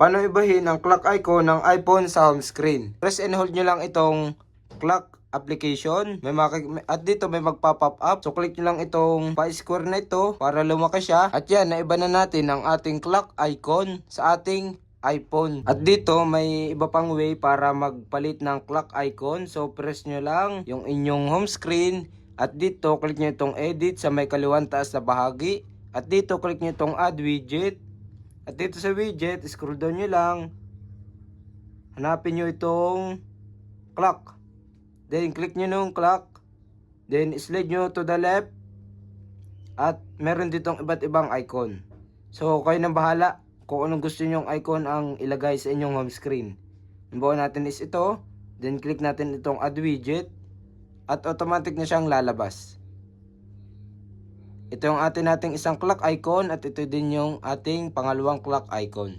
Paano ibahin ang clock icon ng iPhone sa home screen? Press and hold nyo lang itong clock application. At dito may magpa-pop up. So click nyo lang itong pa-square na ito para lumaki siya. At yan, naiba na natin ang ating clock icon sa ating iPhone. At dito may iba pang way para magpalit ng clock icon. So press nyo lang yung inyong home screen. At dito click nyo itong edit sa may kaliwang taas na bahagi. At dito click nyo itong add widget. At dito sa widget, scroll down nyo lang. Hanapin nyo itong clock. Then click nyo nung clock. Then slide nyo to the left. At meron ditong iba't ibang icon. So kayo nang bahala kung anong gusto nyong icon ang ilagay sa inyong home screen. Halimbawa natin is ito. Then click natin itong add widget. At automatic na siyang lalabas. Ito yung nating isang clock icon at ito din yung ating pangalawang clock icon.